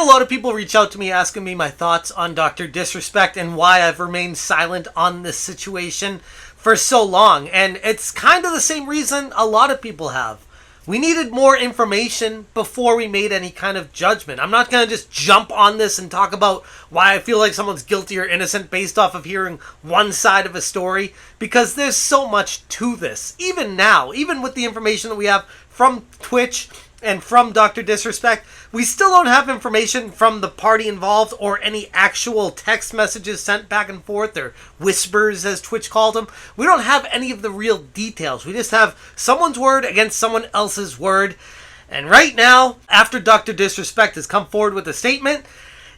a lot of people reach out to me asking me my thoughts on Dr. Disrespect and why I've remained silent on this situation for so long. And it's kind of the same reason a lot of people have. We needed more information before we made any kind of judgment. I'm not going to just jump on this and talk about why I feel like someone's guilty or innocent based off of hearing one side of a story, because there's so much to this. Even now, even with the information that we have from Twitch and from Dr. Disrespect, we still don't have information from the party involved or any actual text messages sent back and forth, or whispers as Twitch called them. We don't have any of the real details. We just have someone's word against someone else's word. And right now, after Dr. Disrespect has come forward with a statement,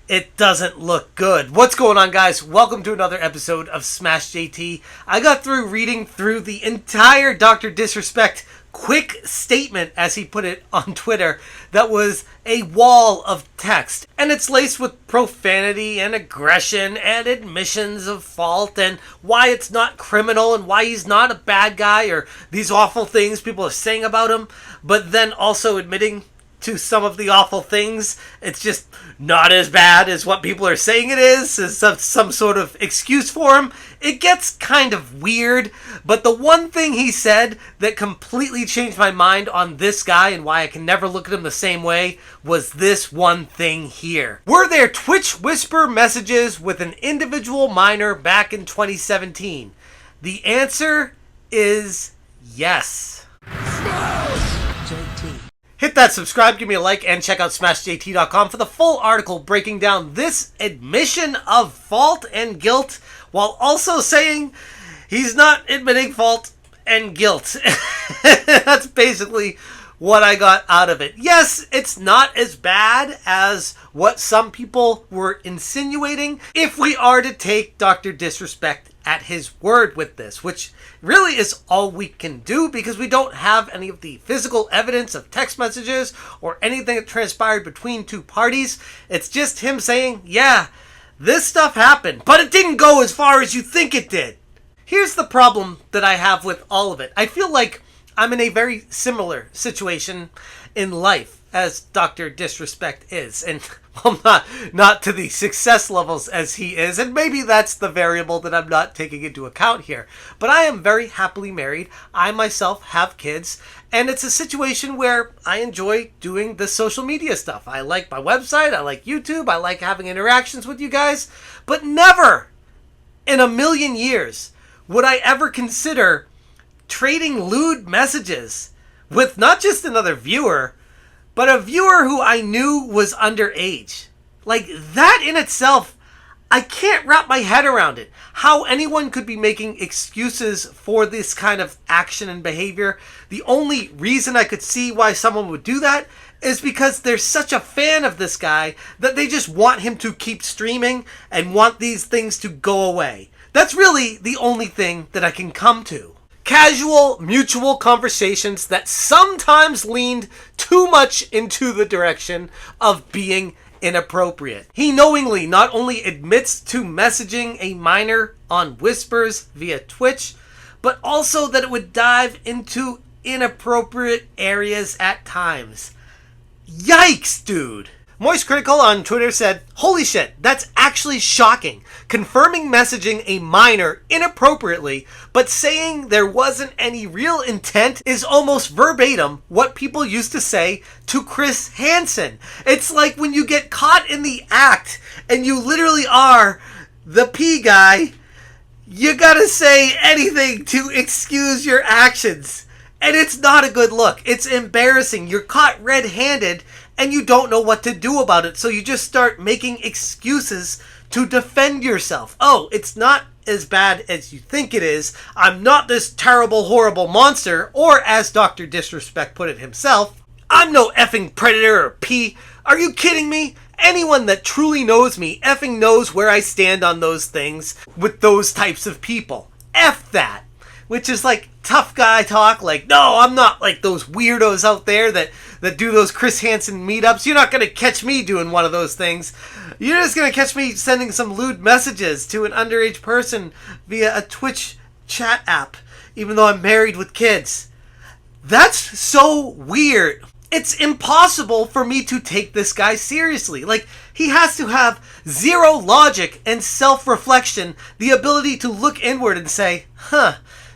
it doesn't look good. What's going on, guys? Welcome to another episode of Smash JT. I got through reading through the entire Dr. Disrespect quick statement, as he put it on Twitter, that was a wall of text. And it's laced with profanity and aggression and admissions of fault and why it's not criminal and why he's not a bad guy or these awful things people are saying about him, but then also admitting to some of the awful things. It's just not as bad as what people are saying it is, as some sort of excuse for him. It gets kind of weird, but the one thing he said that completely changed my mind on this guy and why I can never look at him the same way was this one thing here. Were there Twitch whisper messages with an individual minor back in 2017? The answer is yes. JT. Hit that subscribe, give me a like, and check out smashjt.com for the full article breaking down this admission of fault and guilt, while also saying he's not admitting fault and guilt. That's basically what I got out of it. Yes, it's not as bad as what some people were insinuating if we are to take Dr. Disrespect at his word with this, which really is all we can do because we don't have any of the physical evidence of text messages or anything that transpired between two parties. It's just him saying, yeah, this stuff happened, but it didn't go as far as you think it did. Here's the problem that I have with all of it. I feel like I'm in a very similar situation in life as Dr. Disrespect is. And well, not to the success levels as he is. And maybe that's the variable that I'm not taking into account here. But I am very happily married. I myself have kids. And it's a situation where I enjoy doing the social media stuff. I like my website. I like YouTube. I like having interactions with you guys. But never in a million years would I ever consider trading lewd messages with not just another viewer, but a viewer who I knew was underage. Like, that in itself, I can't wrap my head around it. How anyone could be making excuses for this kind of action and behavior. The only reason I could see why someone would do that is because they're such a fan of this guy that they just want him to keep streaming and want these things to go away. That's really the only thing that I can come to. Casual, mutual conversations that sometimes leaned too much into the direction of being inappropriate. He knowingly not only admits to messaging a minor on whispers via Twitch, but also that it would dive into inappropriate areas at times. Yikes, dude! Moist Critical on Twitter said, "Holy shit, that's actually shocking. Confirming messaging a minor inappropriately, but saying there wasn't any real intent is almost verbatim what people used to say to Chris Hansen. It's like when you get caught in the act and you literally are the P guy, you gotta say anything to excuse your actions. And it's not a good look. It's embarrassing. You're caught red-handed and you don't know what to do about it. So you just start making excuses to defend yourself. Oh, it's not as bad as you think it is. I'm not this terrible, horrible monster. Or as Dr. Disrespect put it himself, I'm no effing predator or P. Are you kidding me? Anyone that truly knows me effing knows where I stand on those things with those types of people. F that. Which is like tough guy talk, like, no, I'm not like those weirdos out there that do those Chris Hansen meetups. You're not going to catch me doing one of those things. You're just going to catch me sending some lewd messages to an underage person via a Twitch chat app, even though I'm married with kids. That's so weird. It's impossible for me to take this guy seriously. Like, he has to have zero logic and self-reflection, the ability to look inward and say,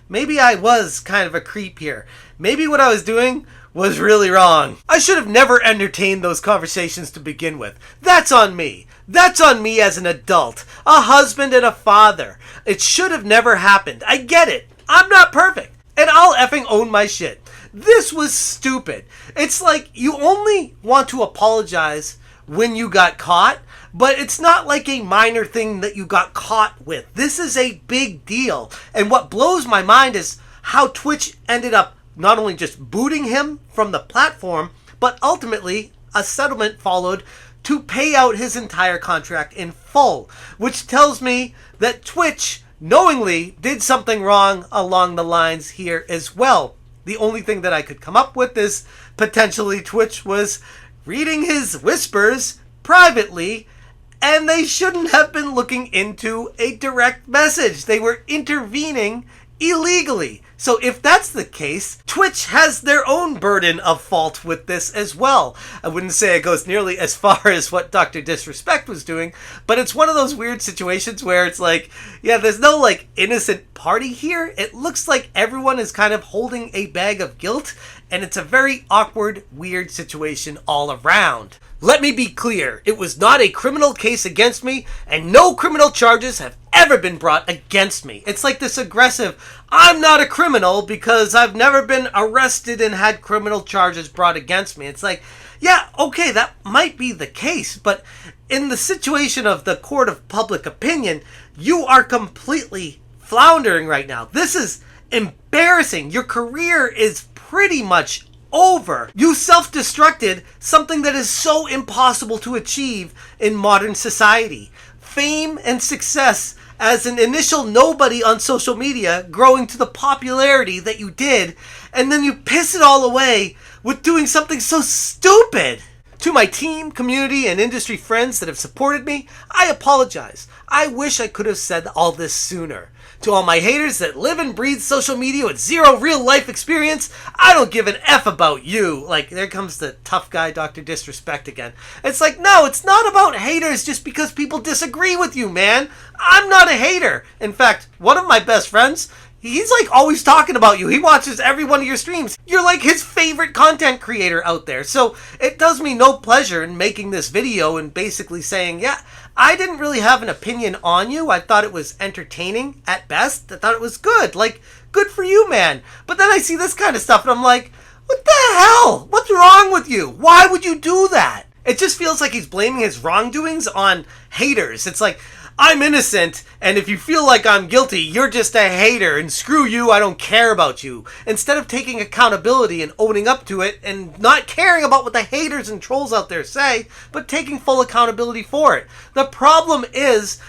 maybe I was kind of a creep here. Maybe what I was doing was really wrong. I should have never entertained those conversations to begin with. That's on me. That's on me as an adult, a husband and a father. It should have never happened. I get it. I'm not perfect. And I'll effing own my shit. This was stupid. It's like you only want to apologize when you got caught, but it's not like a minor thing that you got caught with. This is a big deal. And what blows my mind is how Twitch ended up not only just booting him from the platform, but ultimately a settlement followed to pay out his entire contract in full, which tells me that Twitch knowingly did something wrong along the lines here as well. The only thing that I could come up with is potentially Twitch was reading his whispers privately, and they shouldn't have been looking into a direct message. They were intervening illegally. So if that's the case, Twitch has their own burden of fault with this as well. I wouldn't say it goes nearly as far as what Dr. Disrespect was doing, but it's one of those weird situations where it's like, yeah, there's no like innocent party here. It looks like everyone is kind of holding a bag of guilt, and it's a very awkward, weird situation all around. Let me be clear, it was not a criminal case against me, and no criminal charges have ever been brought against me. It's like this aggressive, I'm not a criminal because I've never been arrested and had criminal charges brought against me. It's like, yeah, okay, that might be the case, but in the situation of the court of public opinion, you are completely floundering right now. This is embarrassing. Your career is pretty much over. You self-destructed something that is so impossible to achieve in modern society. Fame and success as an initial nobody on social media, growing to the popularity that you did, and then you piss it all away with doing something so stupid. To my team, community, and industry friends that have supported me, I apologize. I wish I could have said all this sooner. To all my haters that live and breathe social media with zero real life experience, I don't give an F about you. Like, there comes the tough guy Dr. Disrespect again. It's like, no, it's not about haters just because people disagree with you, man. I'm not a hater. In fact, one of my best friends, he's like always talking about you. He watches every one of your streams. You're like his favorite content creator out there. So it does me no pleasure in making this video and basically saying, yeah, I didn't really have an opinion on you. I thought it was entertaining at best. I thought it was good. Like, good for you, man. But then I see this kind of stuff and I'm like, what the hell? What's wrong with you? Why would you do that? It just feels like he's blaming his wrongdoings on haters. It's like, I'm innocent, and if you feel like I'm guilty, you're just a hater, and screw you, I don't care about you. Instead of taking accountability and owning up to it, and not caring about what the haters and trolls out there say, but taking full accountability for it. The problem is,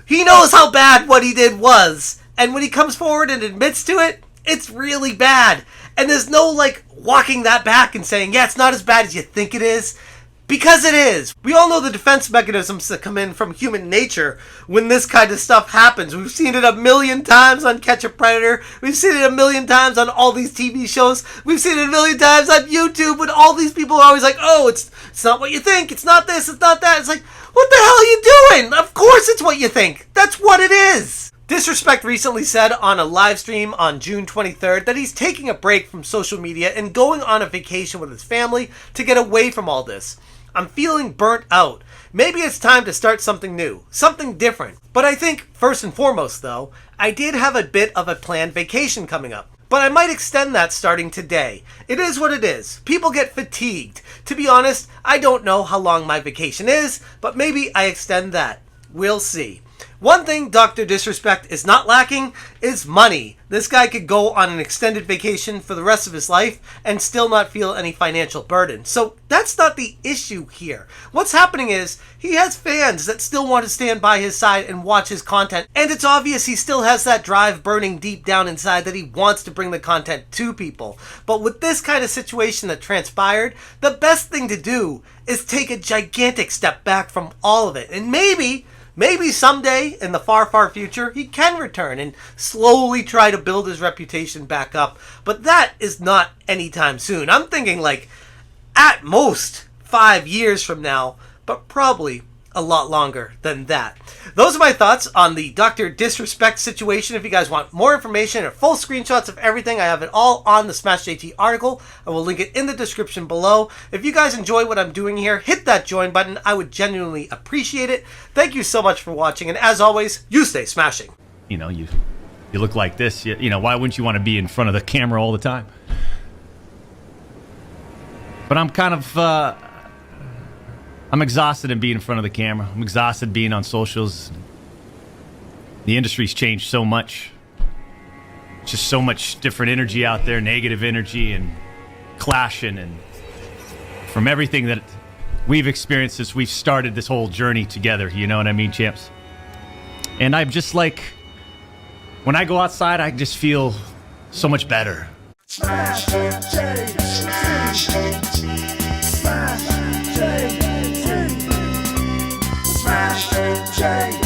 he knows how bad what he did was, and when he comes forward and admits to it, it's really bad. And there's no, like, walking that back and saying, yeah, it's not as bad as you think it is. Because it is. We all know the defense mechanisms that come in from human nature when this kind of stuff happens. We've seen it a million times on Catch a Predator. We've seen it a million times on all these TV shows. We've seen it a million times on YouTube when all these people are always like, oh, it's not what you think. It's not this. It's not that. It's like, what the hell are you doing? Of course it's what you think. That's what it is. Disrespect recently said on a live stream on June 23rd that he's taking a break from social media and going on a vacation with his family to get away from all this. I'm feeling burnt out. Maybe it's time to start something new, something different. But I think, first and foremost though, I did have a bit of a planned vacation coming up. But I might extend that starting today. It is what it is. People get fatigued. To be honest, I don't know how long my vacation is, but maybe I extend that. We'll see. One thing Dr. Disrespect is not lacking is money. This guy could go on an extended vacation for the rest of his life and still not feel any financial burden. So that's not the issue here. What's happening is he has fans that still want to stand by his side and watch his content. And it's obvious he still has that drive burning deep down inside that he wants to bring the content to people. But with this kind of situation that transpired, the best thing to do is take a gigantic step back from all of it. And maybe someday in the far, far future, he can return and slowly try to build his reputation back up. But that is not anytime soon. I'm thinking like at most 5 years from now, but probably a lot longer than that. Those are my thoughts on the Dr. Disrespect situation. If you guys want more information or full screenshots of everything, I have it all on the Smash JT article. I will link it in the description below. If you guys enjoy what I'm doing here, hit that join button. I would genuinely appreciate it. Thank you so much for watching, and as always, you stay smashing. You know, you look like this. You know, why wouldn't you want to be in front of the camera all the time? But I'm kind of... I'm exhausted in being in front of the camera. I'm exhausted being on socials. The industry's changed so much. Just so much different energy out there, negative energy and clashing. And from everything that we've experienced as we've started this whole journey together, you know what I mean, champs? And I'm just like, when I go outside, I just feel so much better. Smash Smash